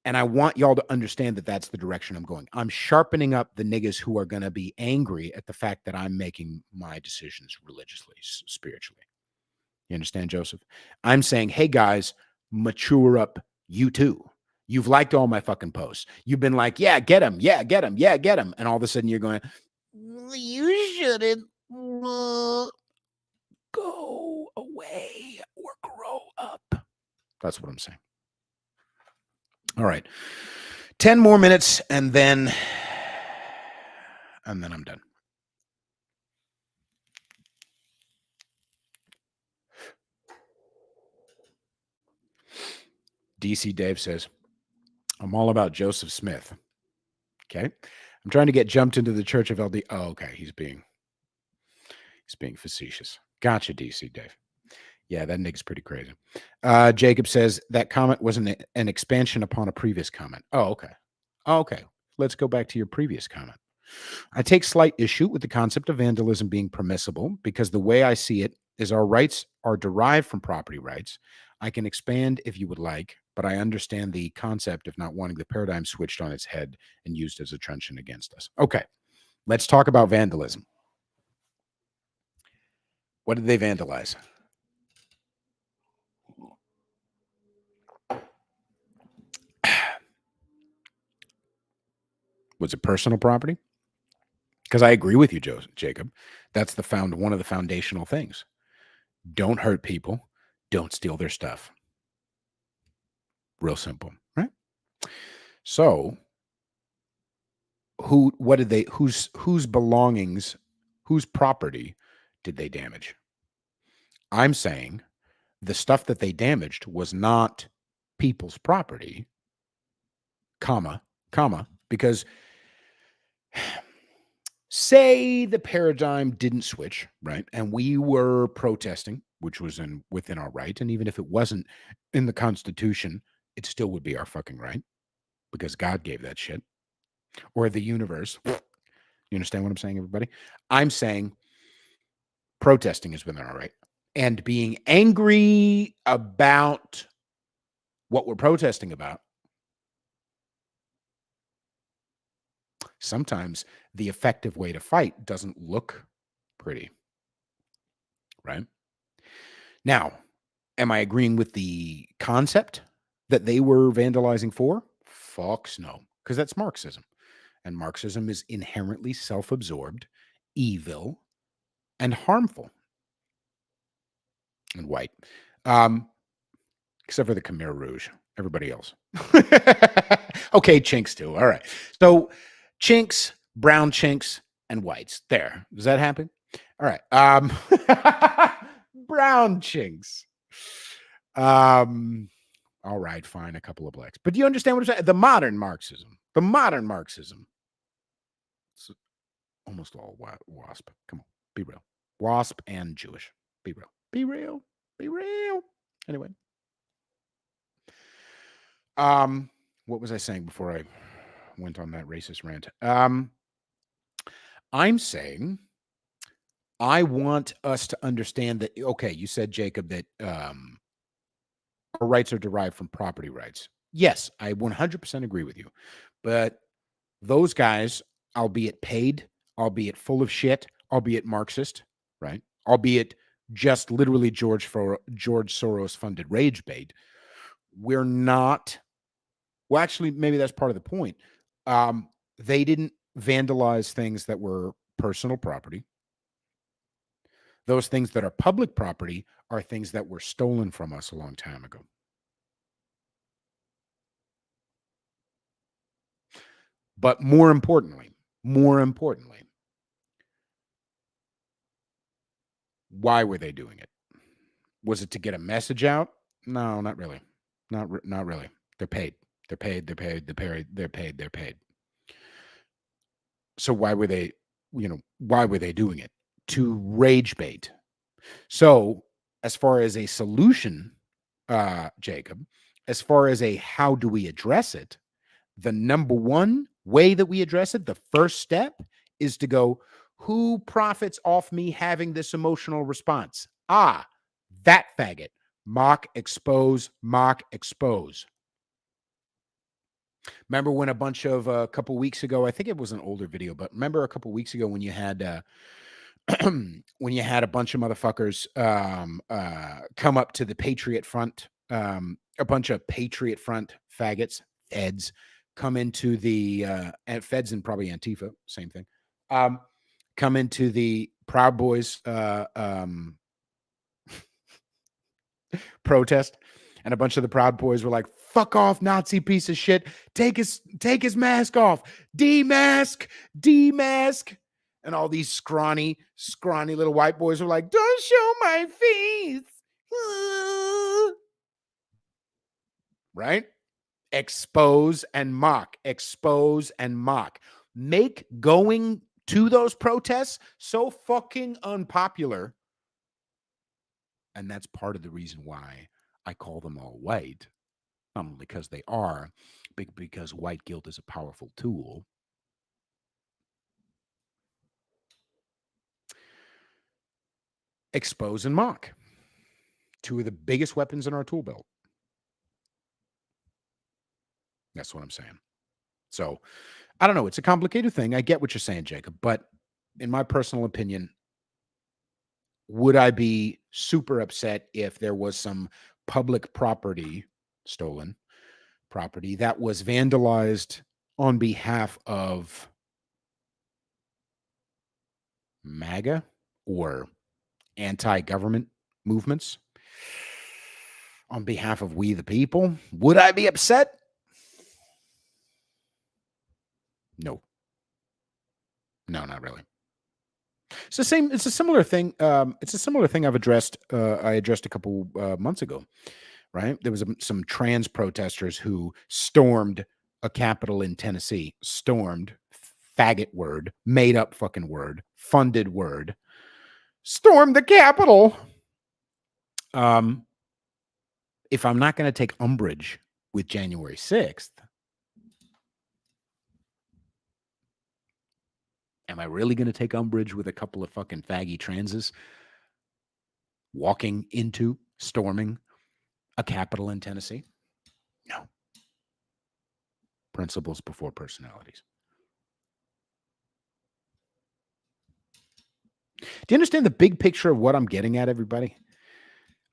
A: And I want y'all to understand that that's the direction I'm going. I'm sharpening up the niggas who are going to be angry at the fact that I'm making my decisions religiously, spiritually. You understand, Joseph? I'm saying, hey, guys, mature up, you too. You've liked all my fucking posts. You've been like, yeah, get him. Yeah, get him. Yeah, get him. And all of a sudden you're going, you shouldn't go away or grow up. That's what I'm saying. All right. 10 more minutes and then I'm done. DC Dave says, I'm all about Joseph Smith. Okay. I'm trying to get jumped into the Church of LD. Oh, okay. He's being facetious. Gotcha, DC Dave. Yeah, that nigga's pretty crazy. Jacob says that comment was an expansion upon a previous comment. Oh, okay. Okay. Let's go back to your previous comment. I take slight issue with the concept of vandalism being permissible because the way I see it is our rights are derived from property rights. I can expand if you would like, but I understand the concept of not wanting the paradigm switched on its head and used as a truncheon against us. Okay, let's talk about vandalism. What did they vandalize? Was it personal property? Because I agree with you, Jacob. That's one of the foundational things. Don't hurt people. Don't steal their stuff. Real simple, right? So, whose belongings, whose property did they damage? I'm saying the stuff that they damaged was not people's property, comma, because say the paradigm didn't switch, right? And we were protesting, which was within our right. And even if it wasn't in the Constitution, it still would be our fucking right because God gave that shit, or the universe. You understand what I'm saying, everybody? I'm saying protesting is within our right. And being angry about what we're protesting about, sometimes the effective way to fight doesn't look pretty, right? Now, am I agreeing with the concept that they were vandalizing for? Fucks no, because that's Marxism. And Marxism is inherently self-absorbed, evil, and harmful. And white. Except for the Khmer Rouge. Everybody else. Okay, chinks too. All right. So chinks, brown chinks, and whites. There. Does that happen? All right. Brown chinks. All right, fine, a couple of blacks. But do you understand what I'm saying? The modern Marxism. It's almost all WASP. Come on, be real. WASP and Jewish. Be real. Be real. Be real. Anyway. What was I saying before I went on that racist rant? I'm saying I want us to understand that, okay, you said, Jacob, that our rights are derived from property rights. Yes, I 100% agree with you. But those guys, albeit paid, albeit full of shit, albeit Marxist, right? Albeit just literally George Soros funded rage bait, we're not. Well, actually, maybe that's part of the point. They didn't vandalize things that were personal property. Those things that are public property are things that were stolen from us a long time ago. But more importantly, why were they doing it? Was it to get a message out? No, not really. Not really. They're paid. They're paid. They're paid. They're paid. They're paid. So why were they, why were they doing it? To rage bait. So as far as a solution, Jacob, as far as a how do we address it, the number one way that we address it, the first step is to go, who profits off me having this emotional response? Ah, that faggot. Mock, expose, mock, expose. Remember when a couple weeks ago, I think it was an older video, but remember a couple weeks ago when you had when you had a bunch of motherfuckers come up to the Patriot Front, a bunch of Patriot Front faggots, feds, come into the feds and probably Antifa, same thing, come into the Proud Boys protest, and a bunch of the Proud Boys were like, "Fuck off, Nazi piece of shit! Take his mask off, demask, demask." And all these scrawny little white boys were like, "Don't show my face." Right? Expose and mock, expose and mock. Make going to those protests so fucking unpopular. And that's part of the reason why I call them all white. Not only because they are, but because white guilt is a powerful tool. Expose and mock. Two of the biggest weapons in our tool belt. That's what I'm saying. So I don't know. It's a complicated thing. I get what you're saying, Jacob. But in my personal opinion, would I be super upset if there was some public property, stolen property, that was vandalized on behalf of MAGA or anti-government movements, on behalf of we the people? Would I be upset? No. No, not really. It's the same. It's a similar thing. It's a similar thing I've addressed. I addressed a couple months ago. Right, there was some trans protesters who stormed a capitol in Tennessee. Stormed, faggot word, made up fucking word, funded word. Stormed the Capitol. If I'm not going to take umbrage with January 6th, am I really going to take umbrage with a couple of fucking faggy transes walking into, storming a capitol in Tennessee? No. Principles before personalities. Do you understand the big picture of what I'm getting at, everybody?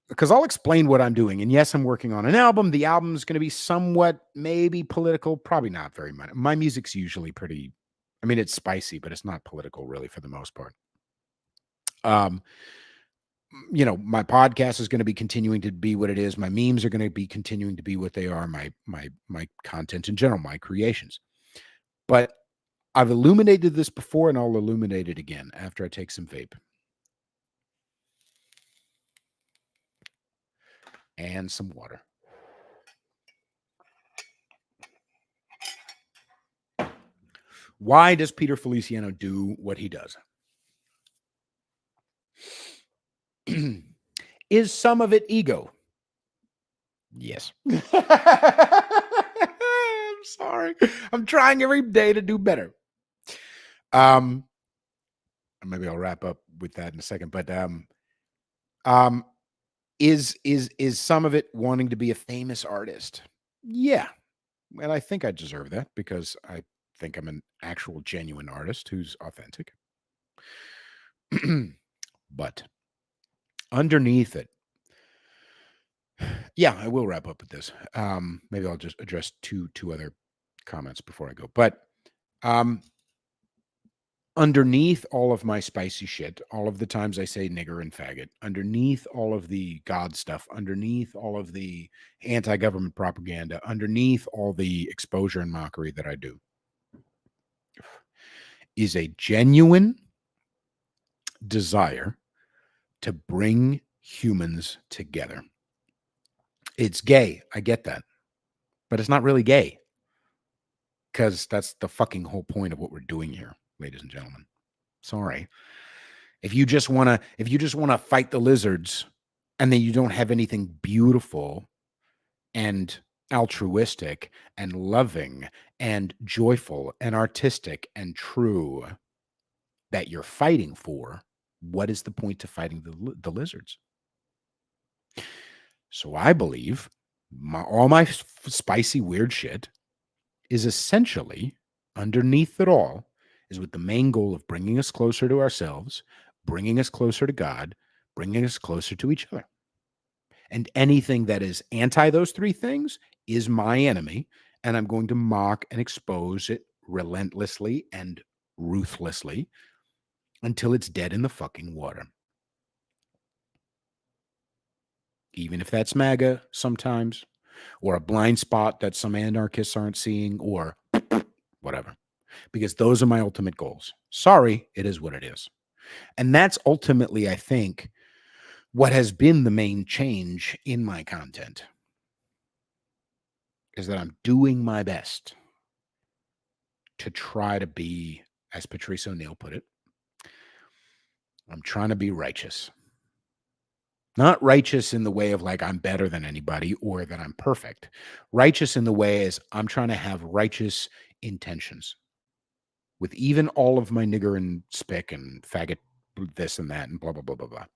A: Because I'll explain what I'm doing. And yes, I'm working on an album. The album is going to be somewhat maybe political, probably not very much. My music's usually pretty, I mean, it's spicy, but it's not political really for the most part. My podcast is going to be continuing to be what it is. My memes are going to be continuing to be what they are. My content in general, my creations. But I've illuminated this before, and I'll illuminate it again after I take some vape. And some water. Why does Peter Feliciano do what he does? Is some of it ego? Yes. I'm sorry. I'm trying every day to do better. Maybe I'll wrap up with that in a second. But is some of it wanting to be a famous artist? Yeah. And I think I deserve that because I think I'm an actual genuine artist who's authentic. But underneath it, yeah, I will wrap up with this. Maybe I'll just address two other comments before I go. But underneath all of my spicy shit, all of the times I say nigger and faggot, underneath all of the God stuff, underneath all of the anti-government propaganda, underneath all the exposure and mockery that I do, is a genuine desire to bring humans together. It's gay. I get that. But it's not really gay. Because that's the fucking whole point of what we're doing here, ladies and gentlemen. Sorry. If you just want to fight the lizards and then you don't have anything beautiful and altruistic and loving and joyful and artistic and true that you're fighting for, what is the point to fighting the lizards? So I believe all my spicy weird shit is essentially underneath it all is with the main goal of bringing us closer to ourselves, bringing us closer to God, bringing us closer to each other. And anything that is anti those three things is my enemy, and I'm going to mock and expose it relentlessly and ruthlessly until it's dead in the fucking water. Even if that's MAGA sometimes, or a blind spot that some anarchists aren't seeing, or whatever. Because those are my ultimate goals. Sorry, it is what it is. And that's ultimately, I think, what has been the main change in my content. Is that I'm doing my best to try to be, as Patrice O'Neill put it, I'm trying to be righteous. Not righteous in the way of like I'm better than anybody or that I'm perfect. Righteous in the way is I'm trying to have righteous intentions with even all of my nigger and spick and faggot this and that and blah, blah, blah, blah, blah.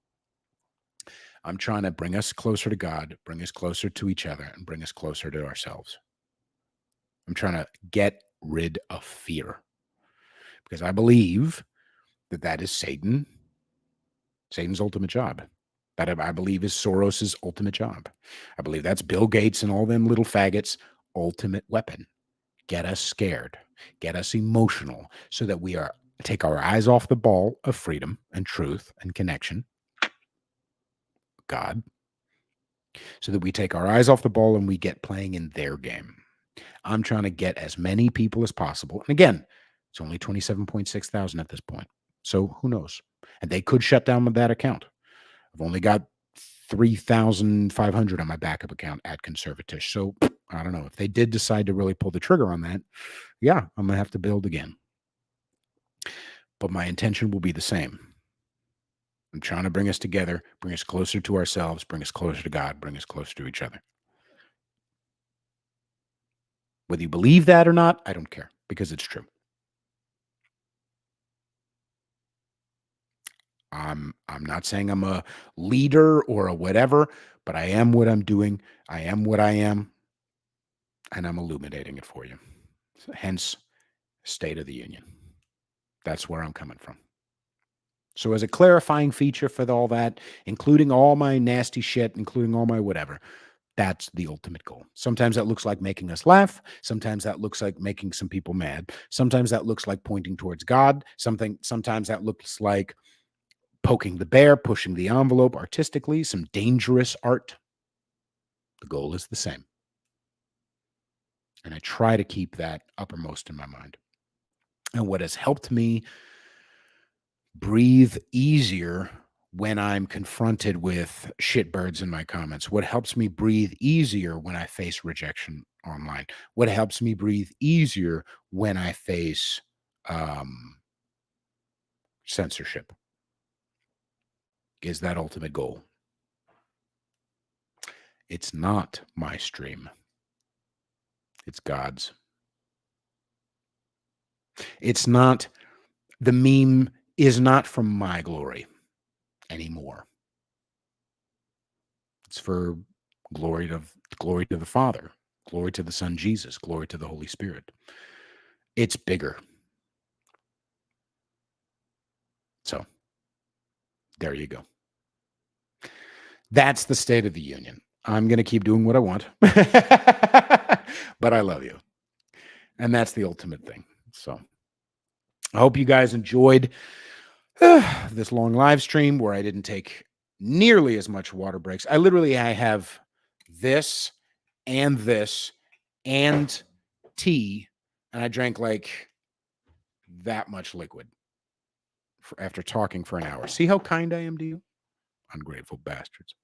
A: I'm trying to bring us closer to God, bring us closer to each other, and bring us closer to ourselves. I'm trying to get rid of fear because I believe that is Satan's ultimate job. That I believe is Soros's ultimate job. I believe that's Bill Gates and all them little faggots' ultimate weapon. Get us scared, get us emotional so that we take our eyes off the ball of freedom and truth and connection, God, so that we take our eyes off the ball and we get playing in their game. I'm trying to get as many people as possible. And again, it's only 27.6 thousand at this point. So who knows? And they could shut down that account. I've only got 3,500 on my backup account at Conservatish. So I don't know. If they did decide to really pull the trigger on that, yeah, I'm going to have to build again. But my intention will be the same. I'm trying to bring us together, bring us closer to ourselves, bring us closer to God, bring us closer to each other. Whether you believe that or not, I don't care because it's true. I'm not saying I'm a leader or a whatever, but I am what I'm doing. I am what I am, and I'm illuminating it for you. Hence, State of the Union. That's where I'm coming from. So as a clarifying feature for all that, including all my nasty shit, including all my whatever, that's the ultimate goal. Sometimes that looks like making us laugh. Sometimes that looks like making some people mad. Sometimes that looks like pointing towards God. Sometimes that looks like poking the bear, pushing the envelope artistically, some dangerous art. The goal is the same. And I try to keep that uppermost in my mind. And what has helped me breathe easier when I'm confronted with shitbirds in my comments, what helps me breathe easier when I face rejection online, what helps me breathe easier when I face censorship is that ultimate goal. It's not my stream. It's God's. It's not, the meme is not from my glory anymore. It's for glory to the Father, glory to the Son Jesus, glory to the Holy Spirit. It's bigger. So there you go. That's the State of the Union. I'm going to keep doing what I want, but I love you. And that's the ultimate thing. So I hope you guys enjoyed this long live stream where I didn't take nearly as much water breaks. I have this and tea, and I drank like that much liquid after talking for an hour. See how kind I am to you? Ungrateful bastards.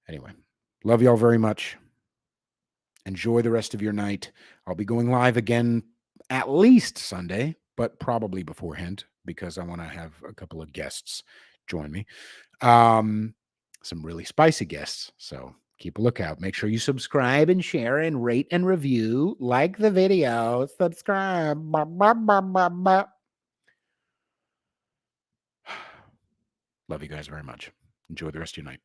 A: Anyway, love y'all very much. Enjoy the rest of your night. I'll be going live again at least Sunday, but probably beforehand because I want to have a couple of guests join me. Some really spicy guests. So keep a lookout. Make sure you subscribe and share and rate and review. Like the video. Subscribe. Bah, bah, bah, bah, bah. Love you guys very much. Enjoy the rest of your night.